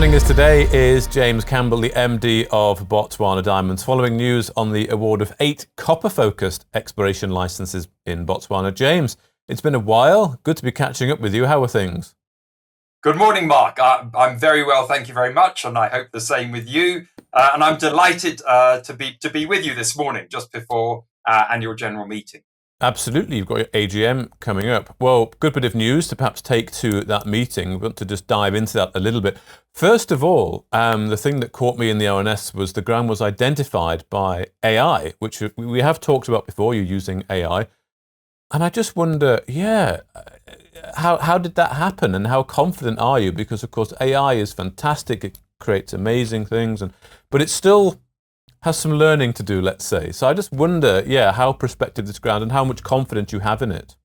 Joining us today is James Campbell, the MD of Botswana Diamonds, following news on the award of 8 copper-focused exploration licenses in Botswana. James, it's been a while. Good to be catching up with you. How are things? Good morning, Mark. I'm very well, thank you very much, and I hope the same with you. And I'm delighted to be with you this morning, just before annual general meeting. Absolutely, you've got your AGM coming up. Well, good bit of news to perhaps take to that meeting. We want to just dive into that a little bit. First of all, the thing that caught me in the ONS was the ground was identified by AI, which we have talked about before, you using AI. And I just wonder, how did that happen and how confident are you? Because, of course, AI is fantastic. It creates amazing things, but it still has some learning to do, let's say. So I just wonder, how prospective this ground and how much confidence you have in it.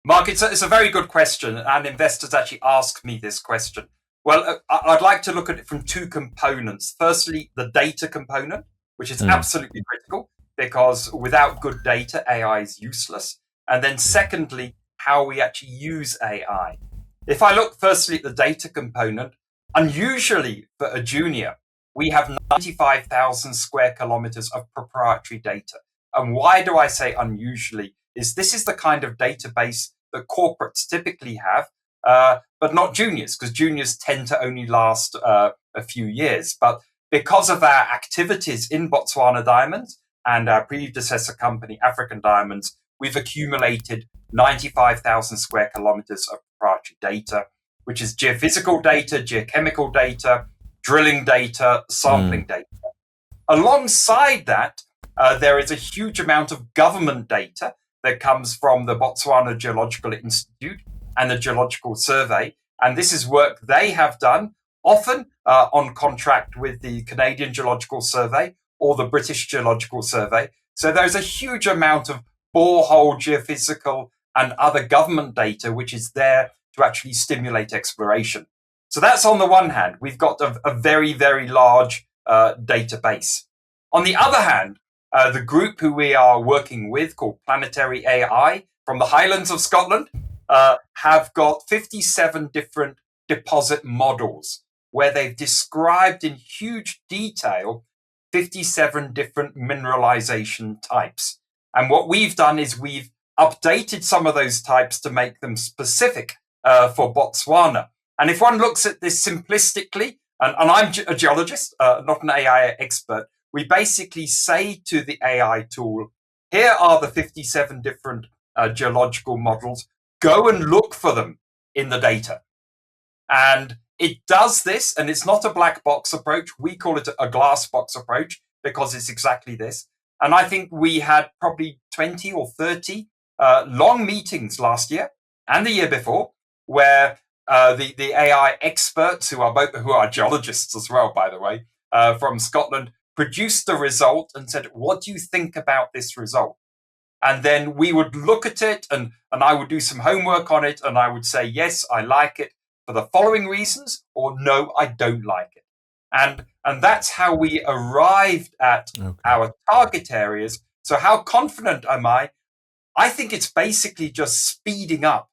Mark, it's a very good question, and investors actually ask me this question. Well, I'd like to look at it from 2 components. Firstly, the data component, which is absolutely critical, because without good data, AI is useless. And then secondly, how we actually use AI. If I look firstly at the data component, unusually for a junior, we have 95,000 square kilometers of proprietary data. And why do I say unusually? This is the kind of database that corporates typically have, but not juniors, because juniors tend to only last a few years. But because of our activities in Botswana Diamonds and our predecessor company, African Diamonds, we've accumulated 95,000 square kilometers of proprietary data, which is geophysical data, geochemical data, drilling data, sampling data. Alongside that, there is a huge amount of government data that comes from the Botswana Geological Institute and the Geological Survey. And this is work they have done, often on contract with the Canadian Geological Survey or the British Geological Survey. So there's a huge amount of borehole, geophysical, and other government data which is there to actually stimulate exploration. So that's on the one hand, we've got a very, very large database. On the other hand, the group who we are working with, called Proprietary AI, from the Highlands of Scotland, have got 57 different deposit models where they've described in huge detail 57 different mineralization types. And what we've done is we've updated some of those types to make them specific for Botswana. And if one looks at this simplistically, and I'm a geologist, not an AI expert, we basically say to the AI tool, here are the 57 different geological models, go and look for them in the data. And it does this, and it's not a black box approach. We call it a glass box approach because it's exactly this. And I think we had probably 20 or 30 long meetings last year and the year before, where the AI experts, who are geologists as well, by the way, from Scotland, produced the result and said, what do you think about this result? And then we would look at it and I would do some homework on it and I would say, yes, I like it for the following reasons, or no, I don't like it. And that's how we arrived at our target areas. So how confident am I? I think it's basically just speeding up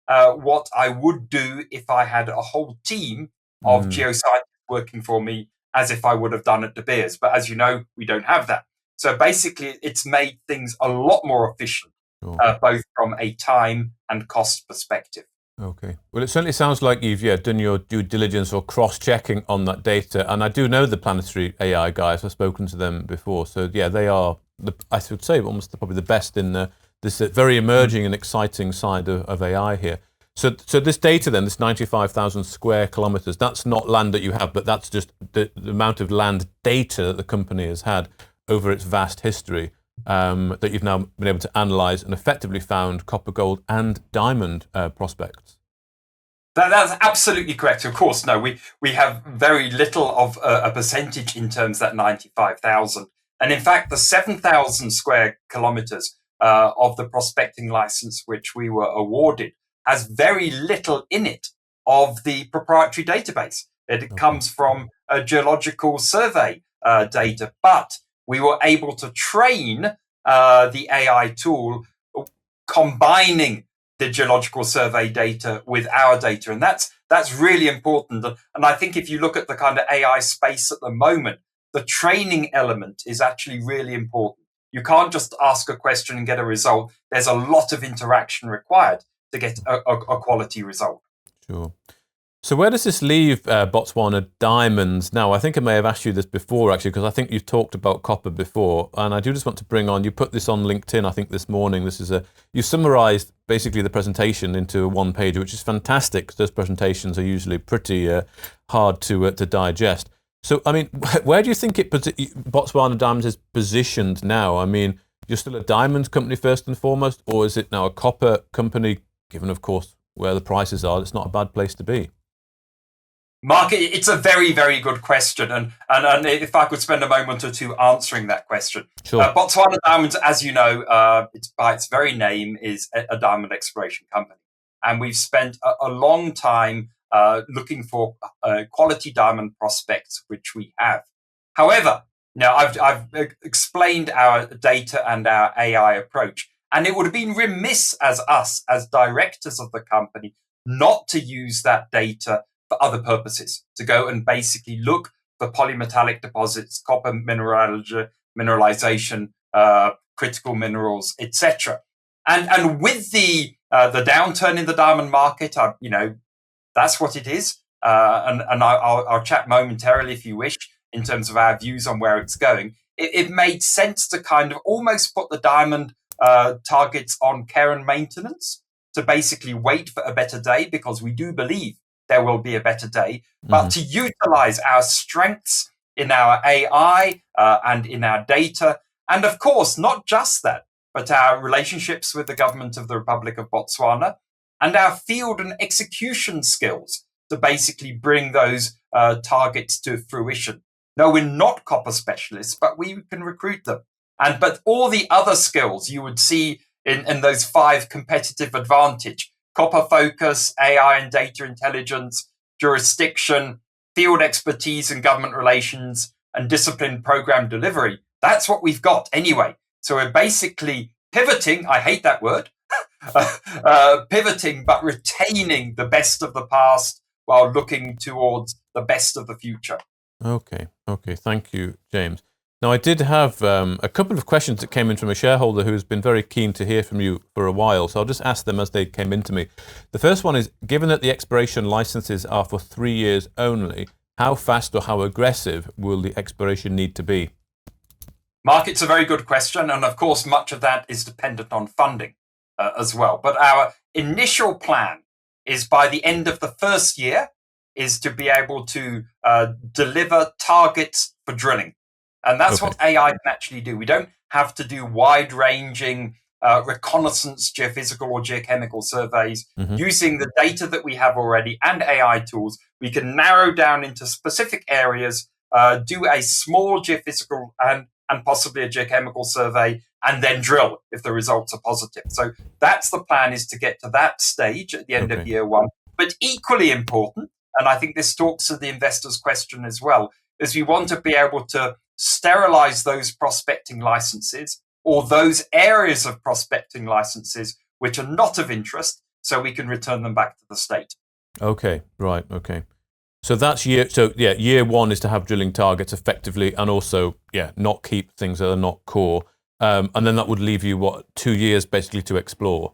what I would do if I had a whole team of geoscientists working for me, as if I would have done at De Beers. But as you know, we don't have that. So basically, it's made things a lot more efficient, both from a time and cost perspective. Okay. Well, it certainly sounds like you've done your due diligence or cross-checking on that data. And I do know the Planetary AI guys. I've spoken to them before. So, they are, I should say, almost probably the best in this very emerging and exciting side of AI here. So this data then, this 95,000 square kilometers, that's not land that you have, but that's just the amount of land data that the company has had over its vast history that you've now been able to analyze and effectively found copper, gold, and diamond prospects. That's absolutely correct. Of course, no, we have very little of a percentage in terms of that 95,000. And in fact, the 7,000 square kilometers of the prospecting license, which we were awarded, has very little in it of the proprietary database. It comes from a geological survey data, but we were able to train the AI tool combining the geological survey data with our data. And that's That's really important. And I think if you look at the kind of AI space at the moment, the training element is actually really important. You can't just ask a question and get a result. There's a lot of interaction required to get a quality result. Sure. So where does this leave Botswana Diamonds now? I think I may have asked you this before, actually, because I think you've talked about copper before. And I do just want to bring on, you put this on LinkedIn, I think this morning. You summarized basically the presentation into one page, which is fantastic, because those presentations are usually pretty hard to digest. So, I mean, where do you think Botswana Diamonds is positioned now? I mean, you're still a diamond company first and foremost, or is it now a copper company, given, of course, where the prices are? It's not a bad place to be. Mark, it's a very, very good question. And if I could spend a moment or two answering that question. Sure. Botswana Diamonds, as you know, by its very name, is a diamond exploration company. And we've spent a long time looking for quality diamond prospects, which we have. However, now I've explained our data and our AI approach, and it would have been remiss as us, as directors of the company, not to use that data for other purposes, to go and basically look for polymetallic deposits, copper mineralization, critical minerals, etc. And with the downturn in the diamond market, that's what it is. And I'll chat momentarily, if you wish, in terms of our views on where it's going. It made sense to kind of almost put the diamond targets on care and maintenance, to basically wait for a better day, because we do believe there will be a better day, but to utilize our strengths in our AI and in our data. And of course, not just that, but our relationships with the government of the Republic of Botswana and our field and execution skills to basically bring those targets to fruition. No, we're not copper specialists, but we can recruit them. But all the other skills you would see in those 5 competitive advantage: copper focus, AI and data intelligence, jurisdiction, field expertise and government relations, and disciplined program delivery. That's what we've got anyway. So we're basically pivoting, I hate that word, pivoting, but retaining the best of the past while looking towards the best of the future. Okay, thank you, James. Now, I did have a couple of questions that came in from a shareholder who's been very keen to hear from you for a while, so I'll just ask them as they came into me. The first one is, given that the exploration licenses are for 3 years only, how fast or how aggressive will the exploration need to be? Mark, it's a very good question, and of course, much of that is dependent on funding as well. But our initial plan is, by the end of the first year, is to be able to deliver targets for drilling. And that's what AI can actually do. We don't have to do wide-ranging reconnaissance geophysical or geochemical surveys. Using the data that we have already and AI tools, we can narrow down into specific areas, do a small geophysical and possibly a geochemical survey, and then drill if the results are positive. So that's the plan, is to get to that stage at the end of year 1. But equally important, and I think this talks to the investor's question as well, is we want to be able to sterilize those prospecting licenses, or those areas of prospecting licenses which are not of interest, so we can return them back to the state. Okay. So that's year 1 is to have drilling targets effectively, and also not keep things that are not core, and then that would leave you 2 years basically to explore,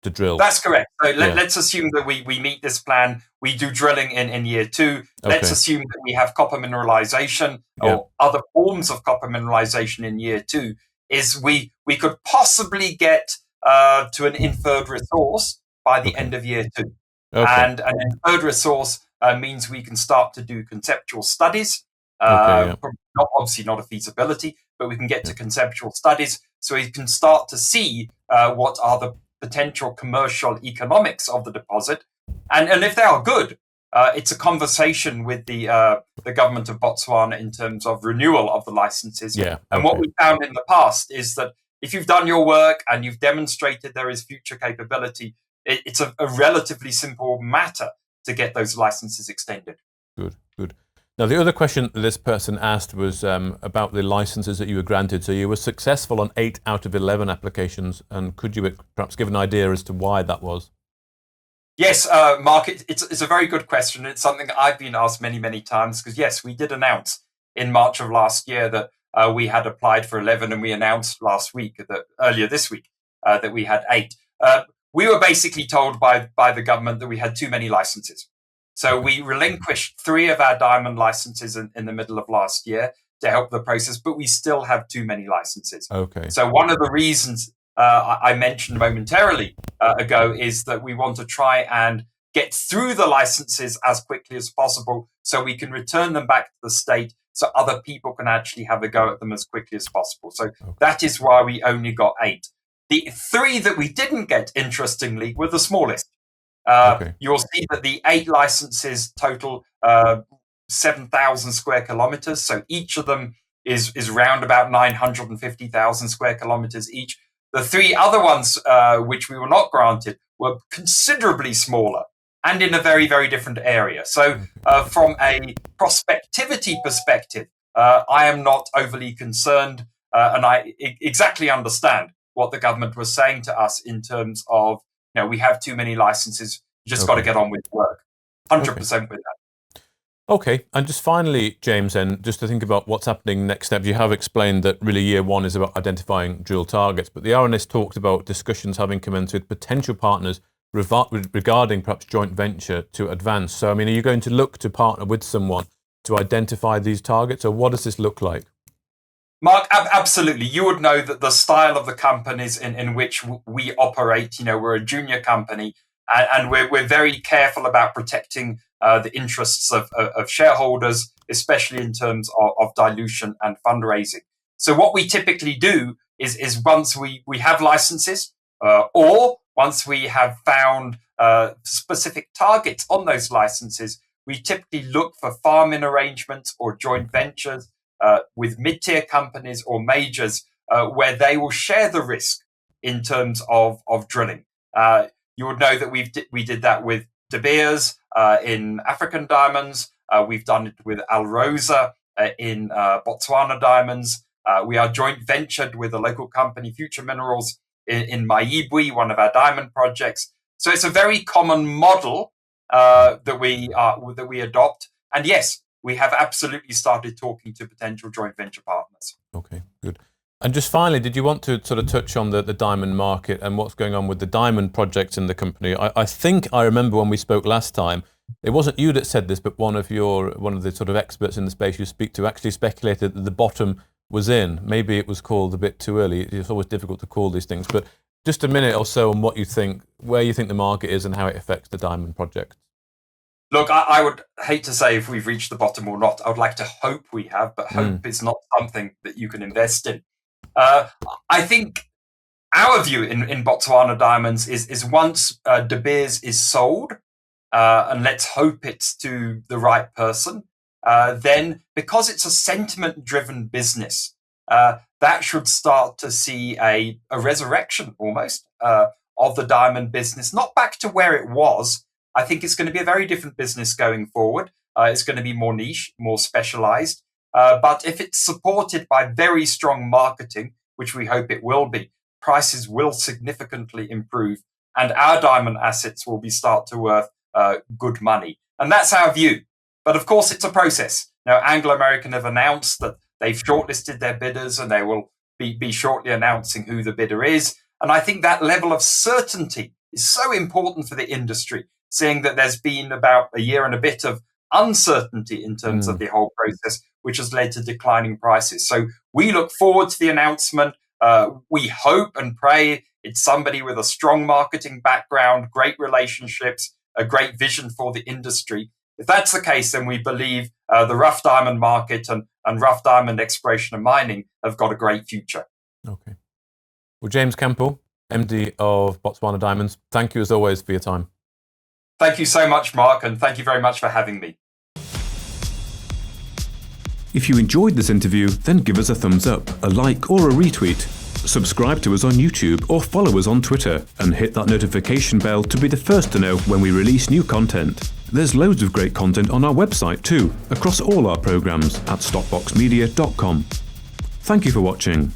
to drill. That's correct. So let's assume that we meet this plan. We do drilling in year 2. Let's assume that we have copper mineralization or other forms of copper mineralization in year 2. Is we could possibly get to an inferred resource by the end of year 2. And an inferred resource means we can start to do conceptual studies. Obviously not a feasibility, but we can get to conceptual studies, so we can start to see what are the potential commercial economics of the deposit, and if they are good, it's a conversation with the government of Botswana in terms of renewal of the licenses. And what we found in the past is that if you've done your work and you've demonstrated there is future capability, it's a relatively simple matter to get those licenses extended. Good. Now, the other question this person asked was about the licenses that you were granted. So you were successful on 8 out of 11 applications, and could you perhaps give an idea as to why that was? Yes, Mark, it's a very good question. It's something I've been asked many, many times because, yes, we did announce in March of last year that we had applied for 11, and we announced earlier this week that we had 8. We were basically told by the government that we had too many licenses. So we relinquished 3 of our diamond licenses in the middle of last year to help the process, but we still have too many licenses. Okay. So one of the reasons I mentioned momentarily ago is that we want to try and get through the licenses as quickly as possible so we can return them back to the state so other people can actually have a go at them as quickly as possible. So that is why we only got 8. The 3 that we didn't get, interestingly, were the smallest. You'll see that the 8 licenses total 7,000 square kilometers. So each of them is round about 950,000 square kilometers each. The 3 other ones, which we were not granted, were considerably smaller and in a very, very different area. So from a prospectivity perspective, I am not overly concerned, and I exactly understand what the government was saying to us in terms of, we have too many licenses, you just got to get on with work. 100% with that. Okay, and just finally, James, then, just to think about what's happening next steps, you have explained that really year 1 is about identifying drill targets, but the RNS talked about discussions having commenced with potential partners regarding perhaps joint venture to advance. So, I mean, are you going to look to partner with someone to identify these targets, or what does this look like? Mark, absolutely. You would know that the style of the companies in which we operate, we're a junior company, and we're very careful about protecting the interests of shareholders, especially in terms of dilution and fundraising. So what we typically do is once we have licenses, or once we have found specific targets on those licenses, we typically look for farm-in arrangements or joint ventures with mid-tier companies or majors where they will share the risk in terms of drilling. You would know that we did that with De Beers in African Diamonds. We've done it with Alrosa in Botswana Diamonds. We are joint ventured with a local company, Future Minerals, in Maibwe, one of our diamond projects. So it's a very common model that we adopt. And yes, we have absolutely started talking to potential joint venture partners. Okay, good. And just finally, did you want to sort of touch on the diamond market and what's going on with the diamond projects in the company? I think I remember when we spoke last time, it wasn't you that said this, but one of the sort of experts in the space you speak to actually speculated that the bottom was in. Maybe it was called a bit too early. It's always difficult to call these things, but just a minute or so on what you think, where you think the market is and how it affects the diamond project. Look, I would hate to say if we've reached the bottom or not. I would like to hope we have, but hope is not something that you can invest in. I think our view in Botswana Diamonds is once De Beers is sold, and let's hope it's to the right person, then because it's a sentiment-driven business, that should start to see a resurrection almost of the diamond business, not back to where it was. I think it's going to be a very different business going forward. It's going to be more niche, more specialized. But if it's supported by very strong marketing, which we hope it will be, prices will significantly improve and our diamond assets will start to worth good money. And that's our view. But of course, it's a process. Now, Anglo American have announced that they've shortlisted their bidders and they will be shortly announcing who the bidder is. And I think that level of certainty is so important for the industry, seeing that there's been about a year and a bit of uncertainty in terms of the whole process, which has led to declining prices. So we look forward to the announcement. We hope and pray it's somebody with a strong marketing background, great relationships, a great vision for the industry. If that's the case, then we believe the rough diamond market and rough diamond exploration and mining have got a great future. Okay. Well, James Campbell, MD of Botswana Diamonds, thank you as always for your time. Thank you so much, Mark, and thank you very much for having me. If you enjoyed this interview, then give us a thumbs up, a like or a retweet. Subscribe to us on YouTube or follow us on Twitter and hit that notification bell to be the first to know when we release new content. There's loads of great content on our website too, across all our programs at stockboxmedia.com. Thank you for watching.